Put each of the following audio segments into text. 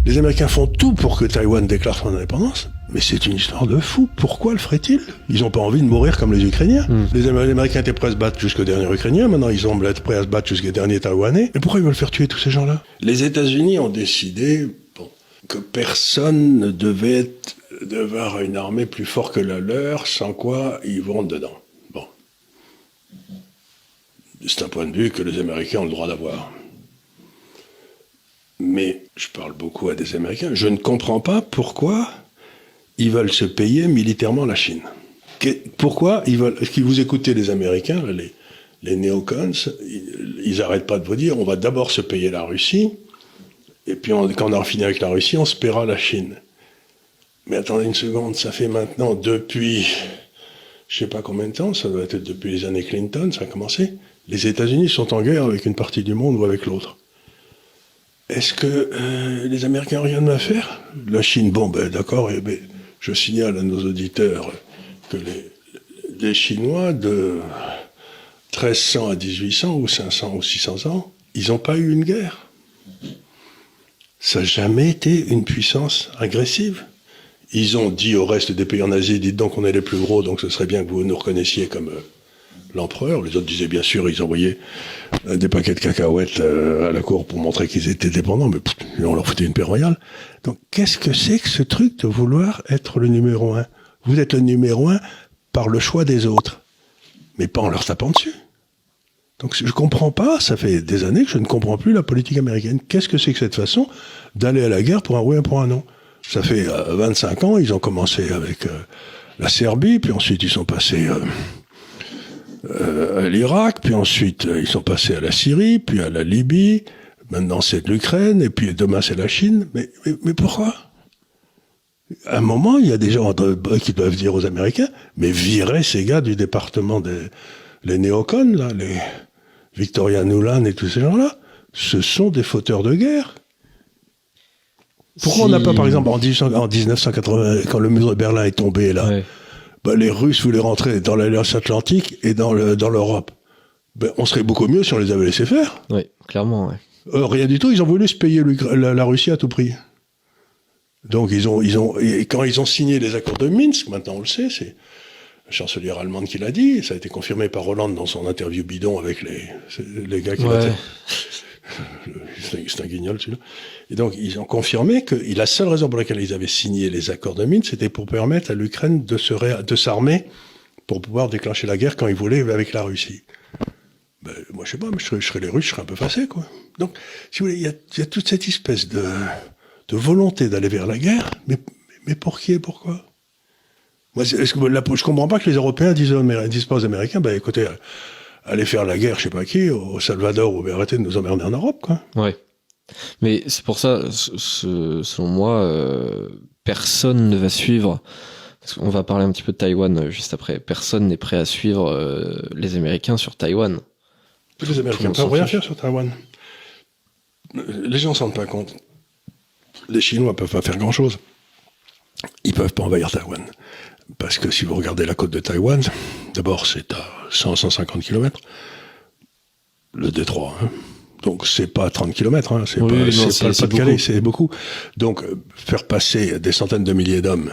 Les Américains font tout pour que Taïwan déclare son indépendance, mais c'est une histoire de fou. Pourquoi le feraient-ils? Ils n'ont pas envie de mourir comme les Ukrainiens. Les Américains étaient prêts à se battre jusqu'au dernier Ukrainien, maintenant ils semblent être prêts à se battre jusqu'au dernier Taïwanais. Mais pourquoi ils veulent faire tuer tous ces gens-là? Les États-Unis ont décidé que personne ne devait avoir une armée plus forte que la leur, sans quoi ils vont dedans. Bon. C'est un point de vue que les Américains ont le droit d'avoir. Mais je parle beaucoup à des Américains, je ne comprends pas pourquoi ils veulent se payer militairement la Chine. Pourquoi ils veulent... Est-ce que vous écoutez les Américains, les néocons, ils n'arrêtent pas de vous dire on va d'abord se payer la Russie, et puis quand on aura fini avec la Russie, on se paiera la Chine. Mais attendez une seconde, ça fait maintenant depuis, je ne sais pas combien de temps, ça doit être depuis les années Clinton, ça a commencé, les États-Unis sont en guerre avec une partie du monde ou avec l'autre. Est-ce que les Américains n'ont rien à faire? La Chine, bon, ben d'accord, je signale à nos auditeurs que les Chinois de 1300 à 1800 ou 500 ou 600 ans, ils n'ont pas eu une guerre. Ça n'a jamais été une puissance agressive. Ils ont dit au reste des pays en Asie, dites donc on est les plus gros, donc ce serait bien que vous nous reconnaissiez comme l'empereur. Les autres disaient bien sûr, ils envoyaient des paquets de cacahuètes à la cour pour montrer qu'ils étaient dépendants, mais on leur foutait une paix royale. Donc qu'est-ce que c'est que ce truc de vouloir être le numéro un? Vous êtes le numéro un par le choix des autres, mais pas en leur tapant dessus. Donc je comprends pas, ça fait des années que je ne comprends plus la politique américaine. Qu'est-ce que c'est que cette façon d'aller à la guerre pour un oui et pour un non? Ça fait 25 ans, ils ont commencé avec la Serbie, puis ensuite ils sont passés à l'Irak, puis ensuite ils sont passés à la Syrie, puis à la Libye, maintenant c'est l'Ukraine, et puis demain c'est la Chine. Mais pourquoi? À un moment, il y a des gens qui doivent dire aux Américains, mais virez ces gars du département les néocons, là, les Victoria Nuland et tous ces gens-là, ce sont des fauteurs de guerre. Pourquoi on n'a pas, par exemple, en 1980, quand le mur de Berlin est tombé, là, ouais. Les Russes voulaient rentrer dans l'Alliance Atlantique et dans l'Europe. On serait beaucoup mieux si on les avait laissés faire. Oui, clairement, ouais. Rien du tout, ils ont voulu se payer la Russie à tout prix. Donc, quand ils ont signé les accords de Minsk, maintenant on le sait, c'est la chancelière allemande qui l'a dit, ça a été confirmé par Hollande dans son interview bidon avec les gars qui ouais. C'est un guignol, celui-là. Et donc, ils ont confirmé que la seule raison pour laquelle ils avaient signé les accords de Minsk, c'était pour permettre à l'Ukraine de s'armer pour pouvoir déclencher la guerre quand ils voulaient avec la Russie. Moi, je sais pas, mais je serais les Russes, je serais un peu fâché, quoi. Donc, si vous voulez, il y a toute cette espèce de volonté d'aller vers la guerre, mais pour qui et pourquoi? Moi, je comprends pas que les Européens disent pas aux Américains, écoutez, allez faire la guerre, je sais pas qui, au Salvador, ou arrêtez de nous emmerder en Europe, quoi. Ouais. Mais c'est pour ça, selon moi, personne ne va suivre, parce qu'on va parler un petit peu de Taïwan juste après, personne n'est prêt à suivre les Américains sur Taïwan. Les Américains ne peuvent rien faire sur Taïwan. Les gens ne s'en rendent pas compte. Les Chinois ne peuvent pas faire grand-chose. Ils ne peuvent pas envahir Taïwan. Parce que si vous regardez la côte de Taïwan, d'abord c'est à 100-150 km, le détroit, hein. Donc c'est pas 30 km, hein. C'est pas le Pas-de-Calais, c'est beaucoup. Donc faire passer des centaines de milliers d'hommes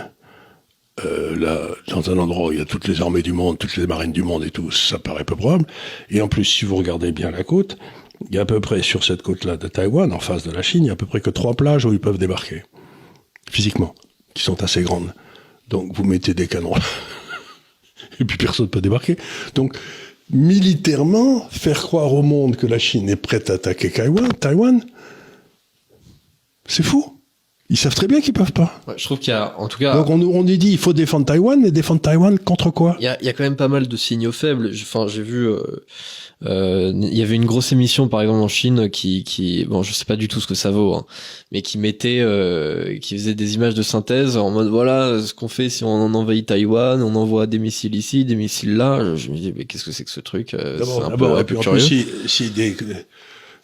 là, dans un endroit où il y a toutes les armées du monde, toutes les marines du monde et tout, ça paraît peu probable. Et en plus, si vous regardez bien la côte, il y a à peu près sur cette côte-là de Taïwan, en face de la Chine, il y a à peu près que 3 plages où ils peuvent débarquer, physiquement, qui sont assez grandes. Donc vous mettez des canons et puis personne ne peut débarquer. Donc militairement, faire croire au monde que la Chine est prête à attaquer Taïwan, c'est fou. Ils savent très bien qu'ils peuvent pas. Ouais, je trouve qu'il y a, en tout cas... Donc on dit il faut défendre Taïwan, mais défendre Taïwan contre quoi? Il y a quand même pas mal de signaux faibles. J'ai vu... il y avait une grosse émission, par exemple, en Chine qui bon, je sais pas du tout ce que ça vaut, hein, mais qui qui faisait des images de synthèse en mode, voilà, ce qu'on fait si on envahit Taïwan, on envoie des missiles ici, des missiles là. Je me dis, mais qu'est-ce que c'est que ce truc? C'est un peu curieux.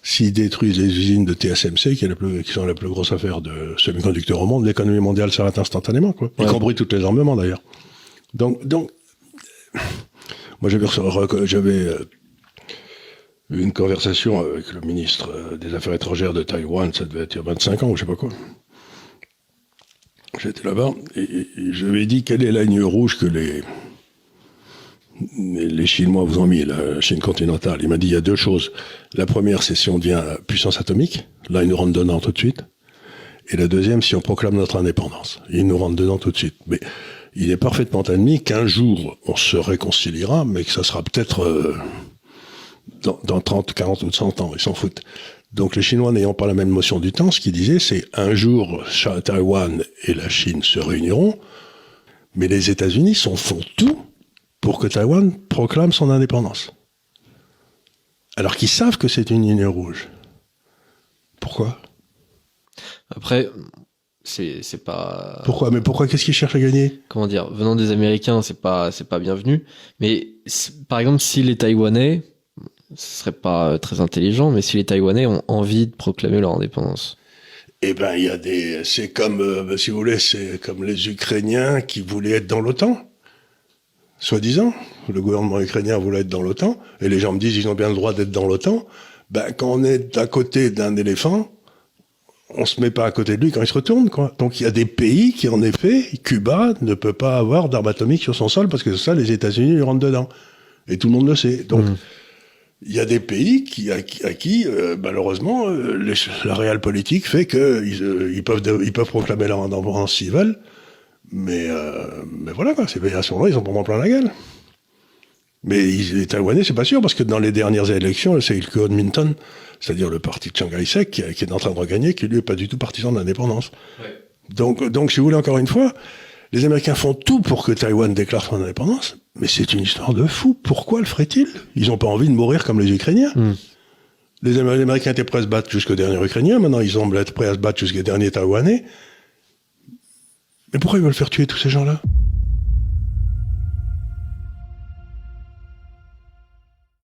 S'ils détruisent les usines de TSMC, qui sont la plus grosse affaire de semi-conducteurs au monde, l'économie mondiale s'arrête instantanément, quoi. Ouais. Y compris tous les armements, d'ailleurs. Donc, moi, j'avais eu une conversation avec le ministre des Affaires étrangères de Taïwan, ça devait être il y a 25 ans, ou je sais pas quoi. J'étais là-bas et je lui ai dit quelle est la ligne rouge que les Chinois vous ont mis, la Chine continentale. Il m'a dit il y a deux choses. La première, c'est si on devient puissance atomique. Là, ils nous rentrent dedans tout de suite. Et la deuxième, si on proclame notre indépendance. Ils nous rentrent dedans tout de suite. Mais il est parfaitement admis qu'un jour, on se réconciliera, mais que ça sera peut-être dans 30, 40 ou 100 ans. Ils s'en foutent. Donc les Chinois n'ayant pas la même notion du temps, ce qu'ils disaient, c'est un jour, Taïwan et la Chine se réuniront, mais les États-Unis font tout pour que Taïwan proclame son indépendance. Alors qu'ils savent que c'est une ligne rouge. Pourquoi ? Après, c'est pas... Pourquoi ? Mais pourquoi ? Qu'est-ce qu'ils cherchent à gagner ? Comment dire ? Venant des Américains, c'est pas bienvenu. Mais par exemple, si les Taïwanais, ce serait pas très intelligent, mais si les Taïwanais ont envie de proclamer leur indépendance. Eh ben, il y a c'est comme, si vous voulez, c'est comme les Ukrainiens qui voulaient être dans l'OTAN. Soi-disant, le gouvernement ukrainien voulait être dans l'OTAN, et les gens me disent ils ont bien le droit d'être dans l'OTAN. Ben, quand on est à côté d'un éléphant, on se met pas à côté de lui quand il se retourne, quoi. Donc il y a des pays qui, en effet, Cuba ne peut pas avoir d'armes atomiques sur son sol parce que ça, les États-Unis lui rentrent dedans. Et tout le monde le sait. Donc, il y a des pays à qui malheureusement, la réelle politique fait que ils peuvent proclamer leur indépendance s'ils veulent. Mais voilà, quoi, ces pays-là, ils ont vraiment plein la gueule. Mais les Taïwanais, c'est pas sûr, parce que dans les dernières élections, c'est le Kuomintang, c'est-à-dire le parti de Chiang Kai-shek, qui est en train de regagner, qui lui est pas du tout partisan de l'indépendance. Ouais. Donc, si vous voulez, encore une fois, les Américains font tout pour que Taïwan déclare son indépendance, mais c'est une histoire de fou. Pourquoi le feraient-ils ? Ils ont pas envie de mourir comme les Ukrainiens. Les Américains étaient prêts à se battre jusqu'au dernier Ukrainien, maintenant ils semblent être prêts à se battre jusqu'au dernier Taïwanais. Mais pourquoi ils veulent faire tuer tous ces gens-là ?